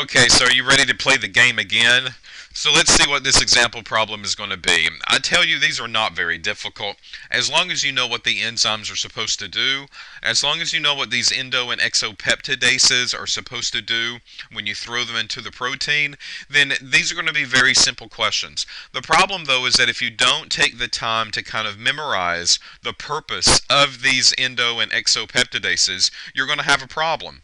Okay, so are you ready to play the game again? So let's see what this example problem is going to be. I tell you, these are not very difficult. As long as you know what the enzymes are supposed to do, as long as you know what these endo and exopeptidases are supposed to do when you throw them into the protein, then these are going to be very simple questions. The problem, though, is that if you don't take the time to kind of memorize the purpose of these endo and exopeptidases, you're going to have a problem,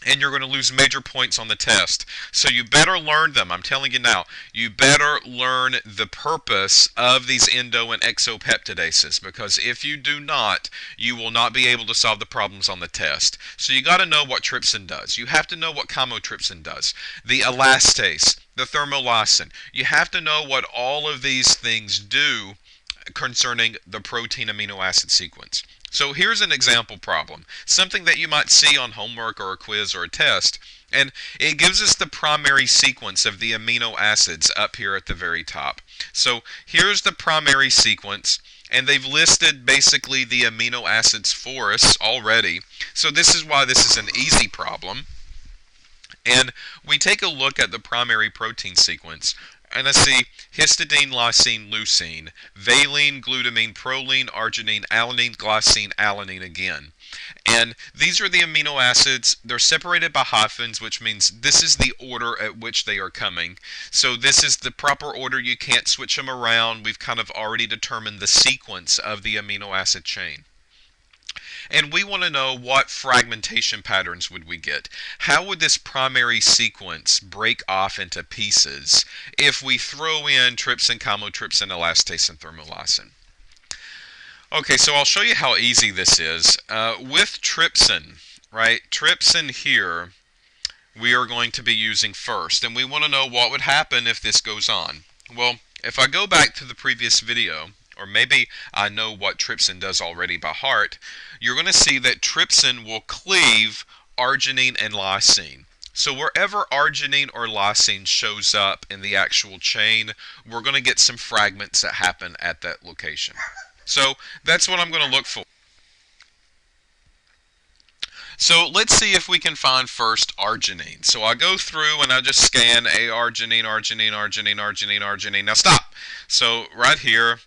and you're going to lose major points on the test. So you better learn them. I'm telling you now, you better learn the purpose of these endo and exopeptidases, because if you do not, you will not be able to solve the problems on the test. So you got to know what trypsin does. You have to know what chymotrypsin does, the elastase, the thermolysin. You have to know what all of these things do concerning the protein amino acid sequence. So here's an example problem, something that you might see on homework or a quiz or a test, and it gives us the primary sequence of the amino acids up here at the very top. So here's the primary sequence, and they've listed basically the amino acids for us already. So this is why this is an easy problem. And we take a look at the primary protein sequence, and I see histidine, lysine, leucine, valine, glutamine, proline, arginine, alanine, glycine, alanine again. And these are the amino acids. They're separated by hyphens, which means this is the order at which they are coming. So this is the proper order. You can't switch them around. We've kind of already determined the sequence of the amino acid chain. And we want to know what fragmentation patterns would we get. How would this primary sequence break off into pieces if we throw in trypsin, chymotrypsin, elastase, and thermolysin? Okay, so I'll show you how easy this is. With trypsin, right, trypsin here, we are going to be using first. And we want to know what would happen if this goes on. Well, if I go back to the previous video, or maybe I know what trypsin does already by heart, you're going to see that trypsin will cleave arginine and lysine. So wherever arginine or lysine shows up in the actual chain, we're going to get some fragments that happen at that location. So that's what I'm going to look for. So let's see if we can find first arginine. So I go through and I just scan a arginine, arginine, arginine, arginine, arginine. Now stop. So right here,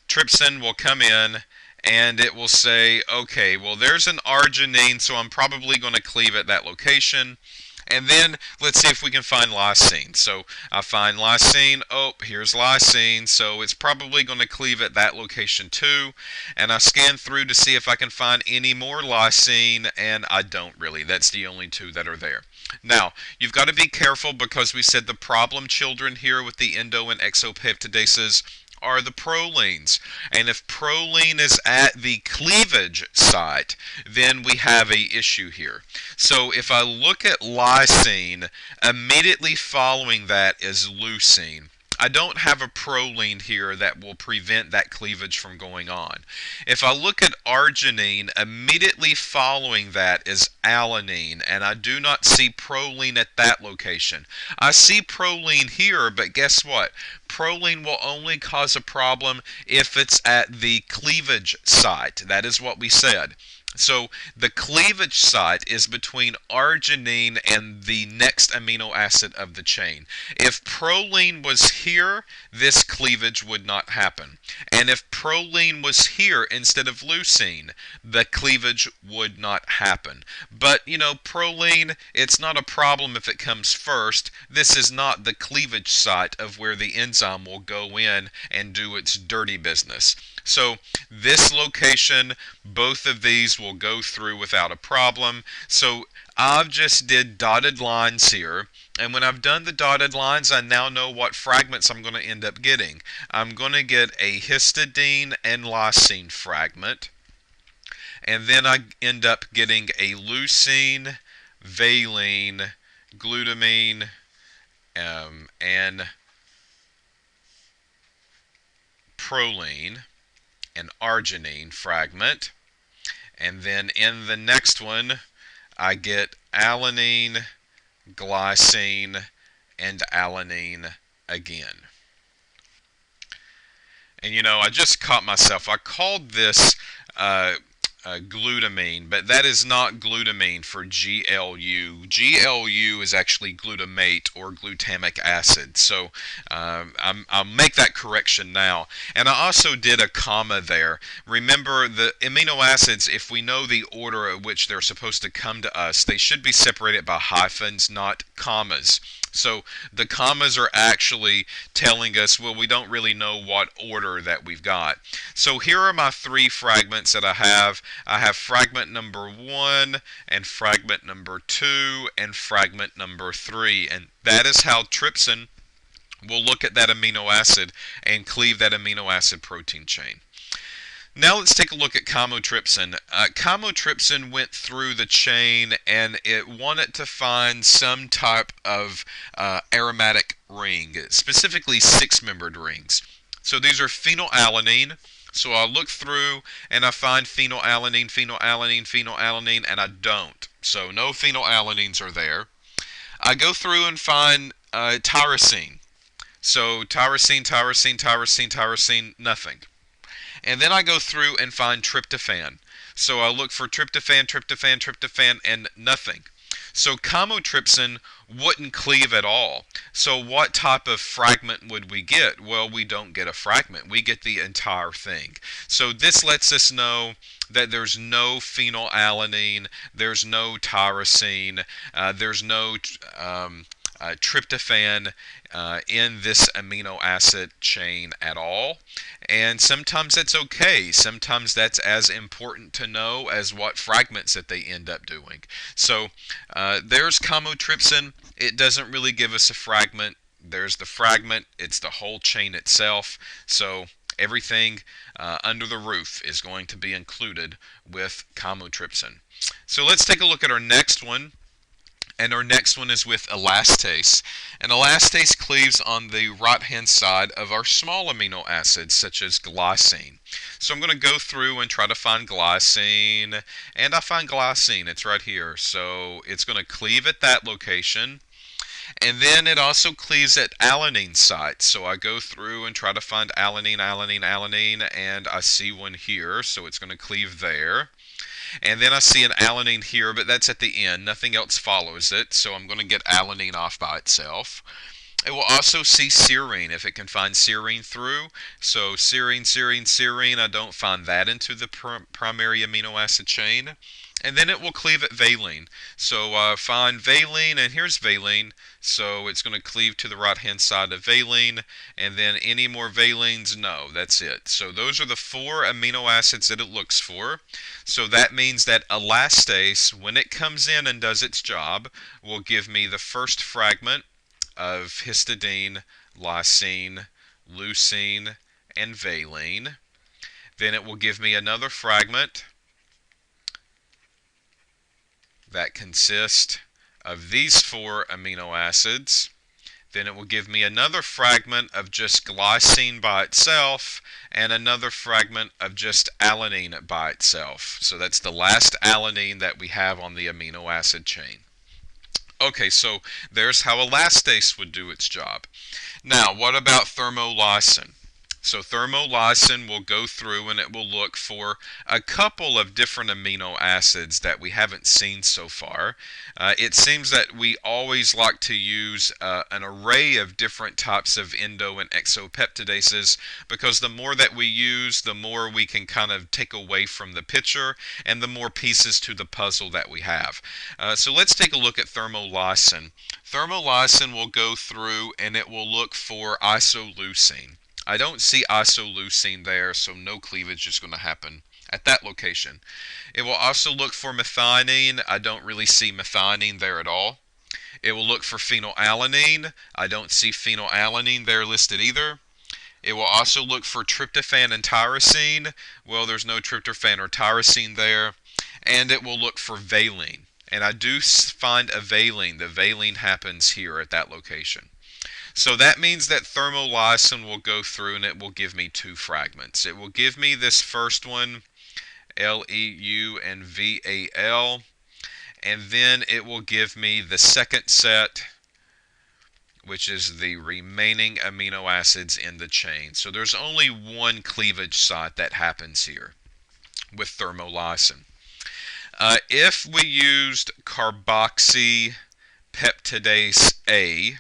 trypsin will come in and it will say, okay, well there's an arginine, so I'm probably going to cleave at that location. And then let's see if we can find lysine. So I find lysine. Oh, here's lysine. So it's probably going to cleave at that location too. And I scan through to see if I can find any more lysine, and I don't really. That's the only two that are there. Now, you've got to be careful because we said the problem children here with the endo and exopeptidases are the prolines. And if proline is at the cleavage site, then we have a issue here. So if I look at lysine, immediately following that is leucine. I don't have a proline here that will prevent that cleavage from going on. If I look at arginine, immediately following that is alanine, and I do not see proline at that location. I see proline here, but guess what? Proline will only cause a problem if it's at the cleavage site. That is what we said. So the cleavage site is between arginine and the next amino acid of the chain. If proline was here, this cleavage would not happen. And if proline was here instead of leucine, the cleavage would not happen. But, you know, proline, it's not a problem if it comes first. This is not the cleavage site of where the enzyme will go in and do its dirty business. So this location, both of these will go through without a problem. So I've just did dotted lines here, and when I've done the dotted lines, I now know what fragments I'm going to end up getting. I'm going to get a histidine and lysine fragment, and then I end up getting a leucine, valine, glutamine, and proline, an arginine fragment. And then in the next one, I get alanine, glycine, and alanine again. And you know, I just caught myself. I called this glutamine, but that is not glutamine for GLU. GLU is actually glutamate or glutamic acid. So I'll make that correction now. And I also did a comma there. Remember, the amino acids, if we know the order at which they're supposed to come to us, they should be separated by hyphens, not commas. So the commas are actually telling us, well, we don't really know what order that we've got. So here are my three fragments that I have. I have fragment number 1 and fragment number 2 and fragment number 3. And that is how trypsin will look at that amino acid and cleave that amino acid protein chain. Now let's take a look at chymotrypsin. Chymotrypsin went through the chain and it wanted to find some type of aromatic ring, specifically 6-membered rings. So these are phenylalanine. So I'll look through and I find phenylalanine, phenylalanine, phenylalanine, and I don't. So no phenylalanines are there. I go through and find tyrosine. So tyrosine, tyrosine, tyrosine, tyrosine, nothing. And then I go through and find tryptophan. So I look for tryptophan, tryptophan, tryptophan, and nothing. So chymotrypsin wouldn't cleave at all. So what type of fragment would we get? Well, we don't get a fragment. We get the entire thing. So this lets us know that there's no phenylalanine, there's no tyrosine, there's no tryptophan in this amino acid chain at all. And sometimes that's okay. Sometimes that's as important to know as what fragments that they end up doing. So there's chymotrypsin. It doesn't really give us a fragment. There's the fragment. It's the whole chain itself. So everything under the roof is going to be included with chymotrypsin. So let's take a look at our next one. And our next one is with elastase. And elastase cleaves on the right-hand side of our small amino acids, such as glycine. So I'm going to go through and try to find glycine. And I find glycine. It's right here. So it's going to cleave at that location. And then it also cleaves at alanine sites. So I go through and try to find alanine, alanine, alanine, and I see one here. So it's going to cleave there. And then I see an alanine here, but that's at the end. Nothing else follows it, so I'm going to get alanine off by itself. It will also see serine, if it can find serine through. So serine, serine, serine, I don't find that into the primary amino acid chain. And then it will cleave at valine. So find valine, and here's valine. So it's going to cleave to the right-hand side of valine. And then any more valines? No, that's it. So those are the 4 amino acids that it looks for. So that means that elastase, when it comes in and does its job, will give me the first fragment of histidine, lysine, leucine, and valine. Then it will give me another fragment that consists of these 4 amino acids. Then it will give me another fragment of just glycine by itself and another fragment of just alanine by itself. So that's the last alanine that we have on the amino acid chain. Okay, so there's how elastase would do its job. Now, what about thermolysin? So thermolysin will go through and it will look for a couple of different amino acids that we haven't seen so far. It seems that we always like to use an array of different types of endo and exopeptidases, because the more that we use, the more we can kind of take away from the picture and the more pieces to the puzzle that we have. So let's take a look at thermolysin. Thermolysin will go through and it will look for isoleucine. I don't see isoleucine there, so no cleavage is going to happen at that location. It will also look for methionine. I don't really see methionine there at all. It will look for phenylalanine. I don't see phenylalanine there listed either. It will also look for tryptophan and tyrosine. Well, there's no tryptophan or tyrosine there. And it will look for valine. And I do find a valine. The valine happens here at that location. So that means that thermolysin will go through and it will give me 2 fragments. It will give me this first one, LEU and VAL, and then it will give me the second set, which is the remaining amino acids in the chain. So there's only one cleavage site that happens here. with thermolysin. If we used carboxypeptidase A,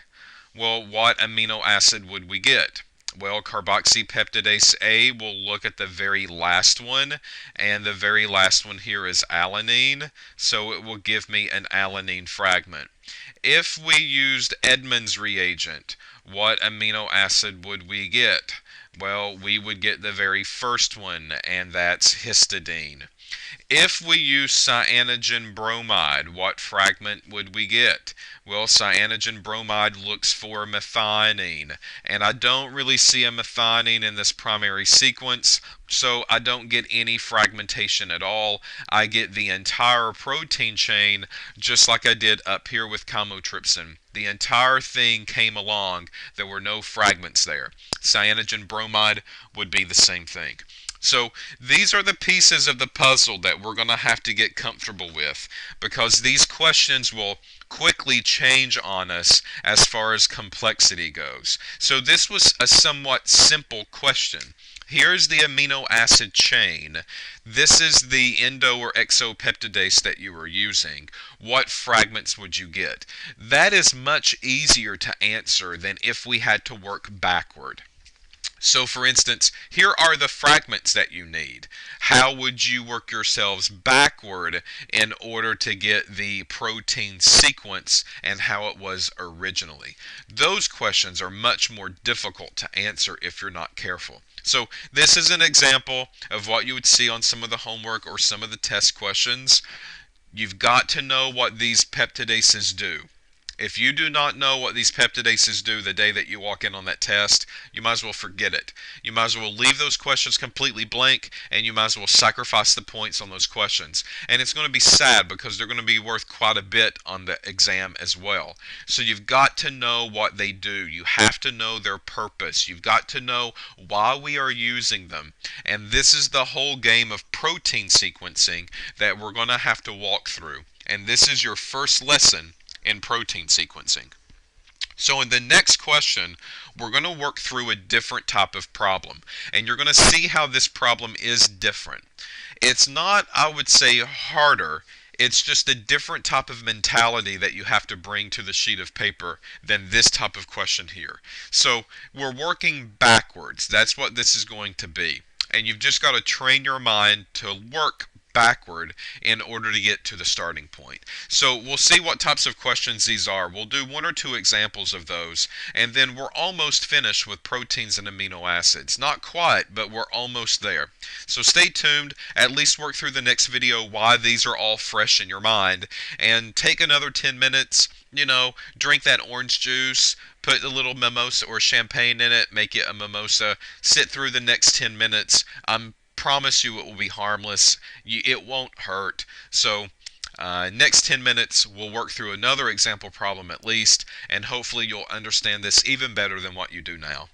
well, what amino acid would we get? Well, carboxypeptidase A will look at the very last one, and the very last one here is alanine, so it will give me an alanine fragment. If we used Edmonds reagent, what amino acid would we get? Well, we would get the very first one, and that's histidine. If we use cyanogen bromide, what fragment would we get? Well, cyanogen bromide looks for methionine, and I don't really see a methionine in this primary sequence, so I don't get any fragmentation at all. I get the entire protein chain just like I did up here with chymotrypsin. The entire thing came along. There were no fragments there. Cyanogen bromide would be the same thing. So these are the pieces of the puzzle that we're going to have to get comfortable with, because these questions will quickly change on us as far as complexity goes. So this was a somewhat simple question. Here's the amino acid chain. This is the endo or exopeptidase that you were using. What fragments would you get? That is much easier to answer than if we had to work backward. So for instance, here are the fragments that you need. How would you work yourselves backward in order to get the protein sequence and how it was originally? Those questions are much more difficult to answer if you're not careful. So this is an example of what you would see on some of the homework or some of the test questions. You've got to know what these peptidases do. If you do not know what these peptidases do the day that you walk in on that test, you might as well forget it. You might as well leave those questions completely blank, and you might as well sacrifice the points on those questions. And it's going to be sad because they're going to be worth quite a bit on the exam as well. So you've got to know what they do. You have to know their purpose. You've got to know why we are using them. And this is the whole game of protein sequencing that we're going to have to walk through. And this is your first lesson in protein sequencing. So in the next question, we're going to work through a different type of problem, and you're going to see how this problem is different. It's not, I would say, harder. It's just a different type of mentality that you have to bring to the sheet of paper than this type of question here. So we're working backwards. That's what this is going to be. And you've just got to train your mind to work backward in order to get to the starting point. So we'll see what types of questions these are. We'll do one or two examples of those, and then we're almost finished with proteins and amino acids. Not quite, but we're almost there. So stay tuned. At least work through the next video why these are all fresh in your mind, and take another 10 minutes, drink that orange juice, put a little mimosa or champagne in it, make it a mimosa, sit through the next 10 minutes. Promise you it will be harmless. It won't hurt. So next 10 minutes we'll work through another example problem at least, and hopefully you'll understand this even better than what you do now.